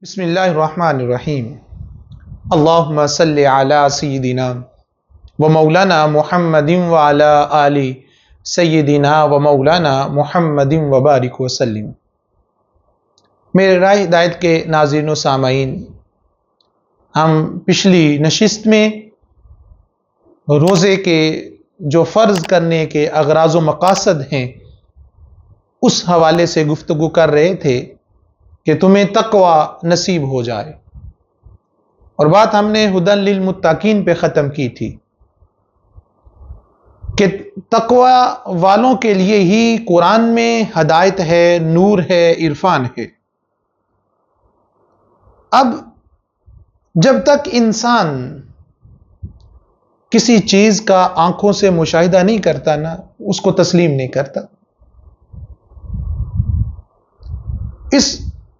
بسم اللہ الرحمن الرحیم اللہم صلی علی سیدنا و مولانا محمد و علی آل سیدنا و مولانا محمد و بارک وسلم۔ میرے راہ ہدایت کے ناظرین و سامعین، ہم پچھلی نشست میں روزے کے جو فرض کرنے کے اغراض و مقاصد ہیں اس حوالے سے گفتگو کر رہے تھے کہ تمہیں تقوی نصیب ہو جائے، اور بات ہم نے ہدی للمتقین پہ ختم کی تھی کہ تقوی والوں کے لیے ہی قرآن میں ہدایت ہے، نور ہے، عرفان ہے۔ اب جب تک انسان کسی چیز کا آنکھوں سے مشاہدہ نہیں کرتا نا، اس کو تسلیم نہیں کرتا۔ اس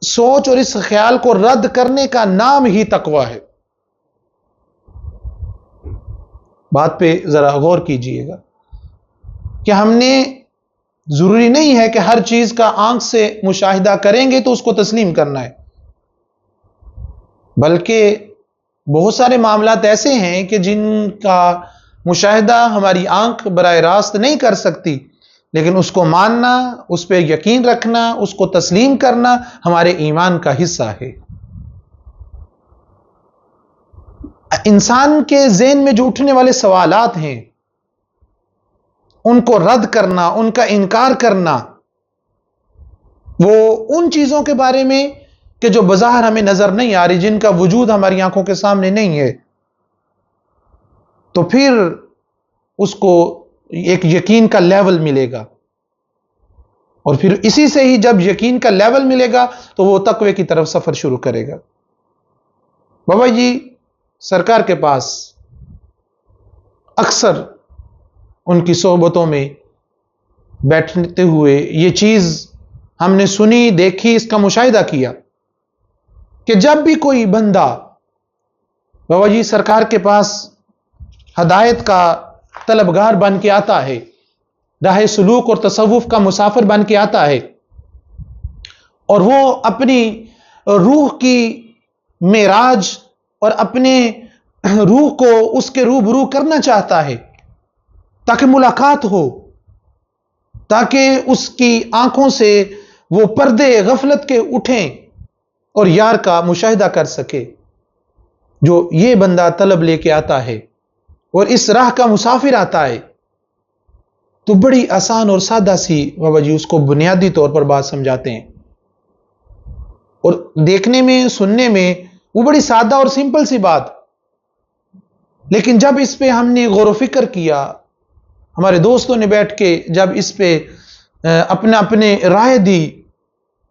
سوچ اور اس خیال کو رد کرنے کا نام ہی تقوی ہے۔ بات پہ ذرا غور کیجئے گا کہ ہم نے ضروری نہیں ہے کہ ہر چیز کا آنکھ سے مشاہدہ کریں گے تو اس کو تسلیم کرنا ہے، بلکہ بہت سارے معاملات ایسے ہیں کہ جن کا مشاہدہ ہماری آنکھ براہ راست نہیں کر سکتی، لیکن اس کو ماننا، اس پہ یقین رکھنا، اس کو تسلیم کرنا ہمارے ایمان کا حصہ ہے۔ انسان کے ذہن میں جو اٹھنے والے سوالات ہیں ان کو رد کرنا، ان کا انکار کرنا، وہ ان چیزوں کے بارے میں کہ جو بظاہر ہمیں نظر نہیں آ رہی، جن کا وجود ہماری آنکھوں کے سامنے نہیں ہے، تو پھر اس کو ایک یقین کا لیول ملے گا، اور پھر اسی سے ہی جب یقین کا لیول ملے گا تو وہ تقوی کی طرف سفر شروع کرے گا۔ بابا جی سرکار کے پاس اکثر ان کی صحبتوں میں بیٹھتے ہوئے یہ چیز ہم نے سنی، دیکھی، اس کا مشاہدہ کیا کہ جب بھی کوئی بندہ بابا جی سرکار کے پاس ہدایت کا طلبگار بن کے آتا ہے، راہ سلوک اور تصوف کا مسافر بن کے آتا ہے، اور وہ اپنی روح کی معراج اور اپنے روح کو اس کے روبرو کرنا چاہتا ہے تاکہ ملاقات ہو، تاکہ اس کی آنکھوں سے وہ پردے غفلت کے اٹھیں اور یار کا مشاہدہ کر سکے، جو یہ بندہ طلب لے کے آتا ہے اور اس راہ کا مسافر آتا ہے، تو بڑی آسان اور سادہ سی بابا جی اس کو بنیادی طور پر بات سمجھاتے ہیں، اور دیکھنے میں، سننے میں وہ بڑی سادہ اور سمپل سی بات، لیکن جب اس پہ ہم نے غور و فکر کیا، ہمارے دوستوں نے بیٹھ کے جب اس پہ اپنے رائے دی،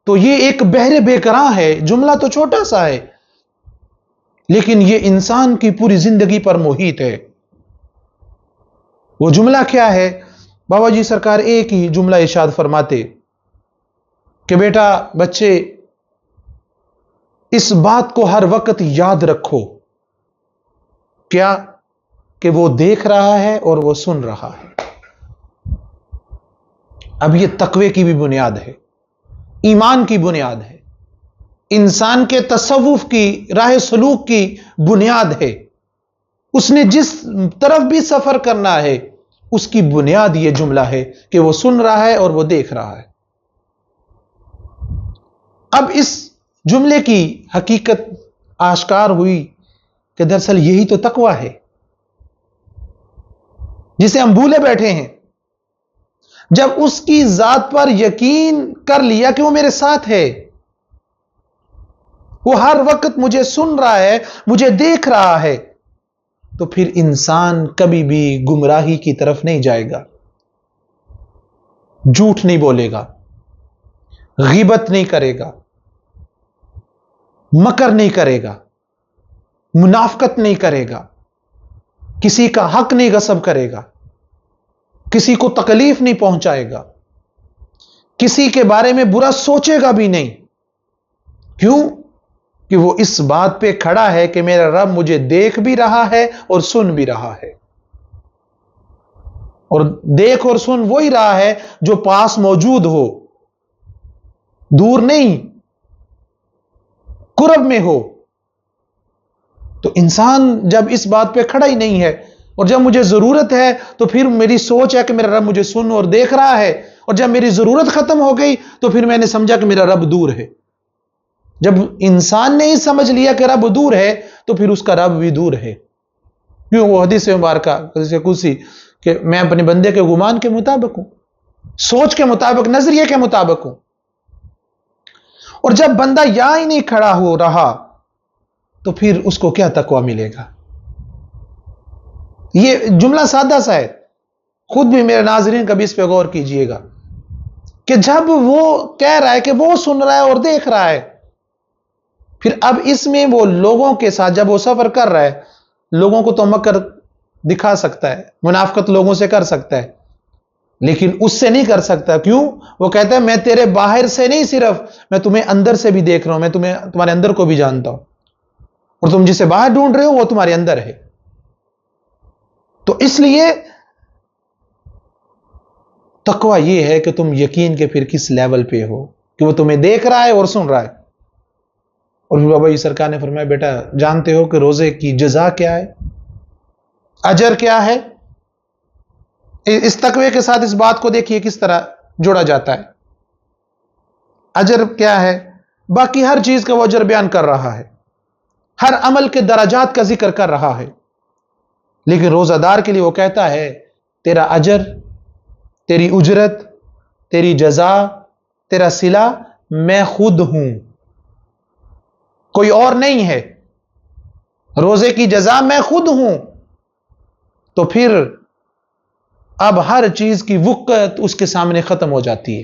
تو یہ ایک بحر بے کراں ہے۔ جملہ تو چھوٹا سا ہے لیکن یہ انسان کی پوری زندگی پر محیط ہے۔ وہ جملہ کیا ہے؟ بابا جی سرکار ایک ہی جملہ ارشاد فرماتے کہ بیٹا، بچے، اس بات کو ہر وقت یاد رکھو، کیا کہ وہ دیکھ رہا ہے اور وہ سن رہا ہے۔ اب یہ تقوی کی بھی بنیاد ہے، ایمان کی بنیاد ہے، انسان کے تصوف کی، راہ سلوک کی بنیاد ہے۔ اس نے جس طرف بھی سفر کرنا ہے اس کی بنیاد یہ جملہ ہے کہ وہ سن رہا ہے اور وہ دیکھ رہا ہے۔ اب اس جملے کی حقیقت آشکار ہوئی کہ دراصل یہی تو تقوی ہے جسے ہم بھولے بیٹھے ہیں۔ جب اس کی ذات پر یقین کر لیا کہ وہ میرے ساتھ ہے، وہ ہر وقت مجھے سن رہا ہے، مجھے دیکھ رہا ہے، تو پھر انسان کبھی بھی گمراہی کی طرف نہیں جائے گا، جھوٹ نہیں بولے گا، غیبت نہیں کرے گا، مکر نہیں کرے گا، منافقت نہیں کرے گا، کسی کا حق نہیں غصب کرے گا، کسی کو تکلیف نہیں پہنچائے گا، کسی کے بارے میں برا سوچے گا بھی نہیں۔ کیوں؟ کہ وہ اس بات پہ کھڑا ہے کہ میرا رب مجھے دیکھ بھی رہا ہے اور سن بھی رہا ہے، اور دیکھ اور سن وہی رہا ہے جو پاس موجود ہو، دور نہیں۔ कुरब में हो। तो इंसान जब इस बात पे खड़ा ही नहीं है, और जब मुझे जरूरत है तो फिर मेरी सोच है कि मेरा रब मुझे सुन और देख रहा है, और जब मेरी जरूरत खत्म हो गई तो फिर मैंने समझा कि मेरा रब दूर है। जब इंसान ने ही समझ लिया कि रब दूर है तो फिर उसका रब भी दूर है। क्यों? वो हदीस मुबारक हदीस कुदसी कि मैं अपने बंदे के गुमान के मुताबिक हूं, सोच के मुताबिक, नजरिए के मुताबिक हूं। और जब बंदा यहां ही नहीं खड़ा हो रहा तो फिर उसको क्या तकवा मिलेगा? ये जुमला सादा सा है, खुद भी मेरे नाज़रीन कभी इस पे गौर कीजिएगा कि जब वो कह रहा है कि वो सुन रहा है और देख रहा है, फिर अब इसमें वो लोगों के साथ जब वो सफर कर रहा है, लोगों को तो मकर दिखा सकता है, मुनाफकत लोगों से कर सकता है, लेकिन उससे नहीं कर सकता। क्यों? वो कहता है मैं तेरे बाहर से नहीं, सिर्फ मैं तुम्हें अंदर से भी देख रहा हूं, मैं तुम्हारे अंदर को भी जानता हूं, और तुम जिसे बाहर ढूंढ रहे हो वो तुम्हारे अंदर है। तो इसलिए तकवा यह है कि तुम यकीन के फिर किस लेवल पे हो कि वो तुम्हें देख रहा है और सुन रहा है। और फिर बाबा जी सरकार ने फरमाया, बेटा जानते हो कि रोजे की जजा क्या है, अजर क्या है? इस तकवे के साथ इस बात को देखिए किस तरह जोड़ा जाता है। अजर क्या है? बाकी हर चीज का वो अजर बयान कर रहा है, हर अमल के दराजात का जिक्र कर रहा है, लेकिन रोजादार के लिए वो कहता है तेरा अजर, तेरी उजरत, तेरी जजा, तेरा सिला मैं खुद हूं, कोई और नहीं है। रोजे की जजा मैं खुद हूं। तो फिर अब हर चीज की वुक़्त उसके सामने खत्म हो जाती है।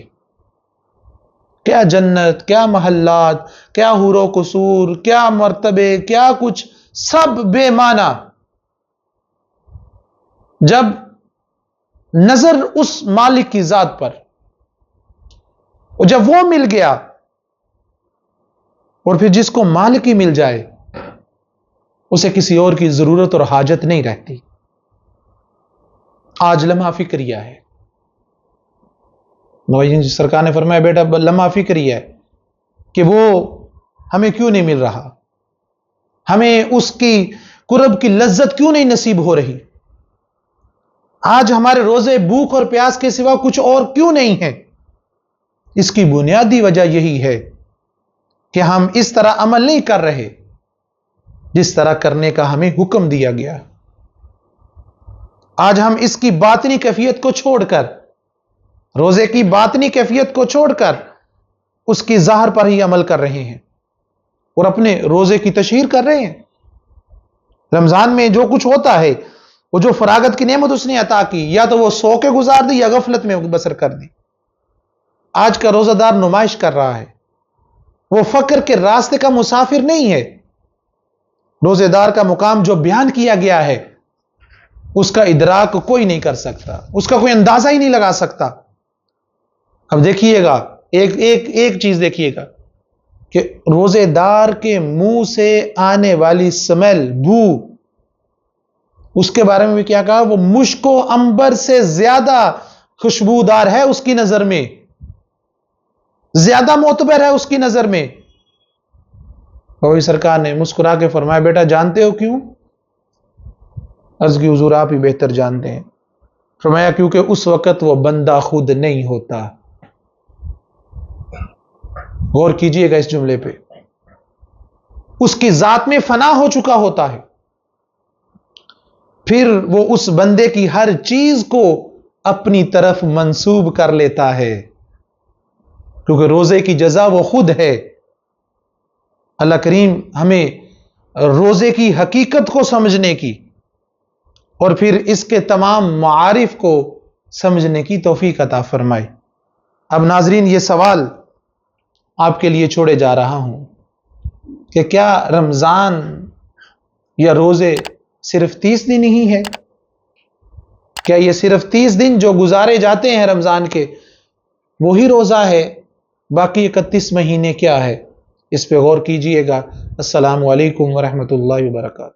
क्या जन्नत, क्या महल्लात, क्या हुरो कुसूर, क्या मर्तबे, क्या कुछ, सब बेमाना। जब नजर उस मालिक की जात पर, और जब वो मिल गया, और फिर जिसको मालिक ही मिल जाए उसे किसी और की जरूरत और हाजत नहीं रहती। आज लम्हा फिक्रिया है। सरकार ने फरमाया, बेटा लम्हा फिक्रिया है कि वो हमें क्यों नहीं मिल रहा, हमें उसकी कुर्ब की लज्जत क्यों नहीं नसीब हो रही। आज हमारे रोजे भूख और प्यास के सिवा कुछ और क्यों नहीं है। इसकी बुनियादी वजह यही है कि हम इस तरह अमल नहीं कर रहे जिस तरह करने का हमें हुक्म दिया गया। आज हम इसकी बातनी कैफियत को छोड़कर, रोजे की बातनी कैफियत को छोड़कर उसकी ज़ाहिर पर ही अमल कर रहे हैं और अपने रोजे की तशहीर कर रहे हैं। रमजान में जो कुछ होता है, वो जो फरागत की नेमत उसने अता की, या तो वो सो के गुजार दी या गफलत में बसर कर दी। आज का रोजादार नुमाइश कर रहा है, वो फक्र के रास्ते का मुसाफिर नहीं है। रोजेदार का मुकाम जो बयान किया गया है उसका इदराक कोई नहीं कर सकता, उसका कोई अंदाजा ही नहीं लगा सकता। अब देखिएगा, एक चीज देखिएगा कि रोजेदार के मुंह से आने वाली स्मेल, बू, उसके बारे में भी क्या कहा, वो मुश्को अंबर से ज्यादा खुशबूदार है उसकी नजर में, ज्यादा मोतबर है उसकी नजर में। और सरकार ने मुस्कुरा के फरमाया, बेटा जानते हो क्यों? अर्ज की हुजूर आप ही बेहतर जानते हैं। फरमाया क्योंकि उस वक्त वो बंदा खुद नहीं होता। गौर कीजिएगा इस जुमले पे, उसकी जात में फना हो चुका होता है, फिर वो उस बंदे की हर चीज को अपनी तरफ मंसूब कर लेता है, क्योंकि रोजे की जजा वो खुद है। अल्लाह करीम हमें रोजे की हकीकत को समझने की और फिर इसके तमाम मारिफ को समझने की तौफीक अता फरमाए। अब नाजरीन, ये सवाल आपके लिए छोड़े जा रहा हूं कि क्या रमजान या रोजे सिर्फ 30 दिन ही है? क्या ये सिर्फ 30 दिन जो गुजारे जाते हैं रमजान के वही रोजा है? बाकी 31 महीने क्या है? इस पे गौर कीजिएगा। अस्सलामु अलैकुम व रहमतुल्लाहि व बरकातहू।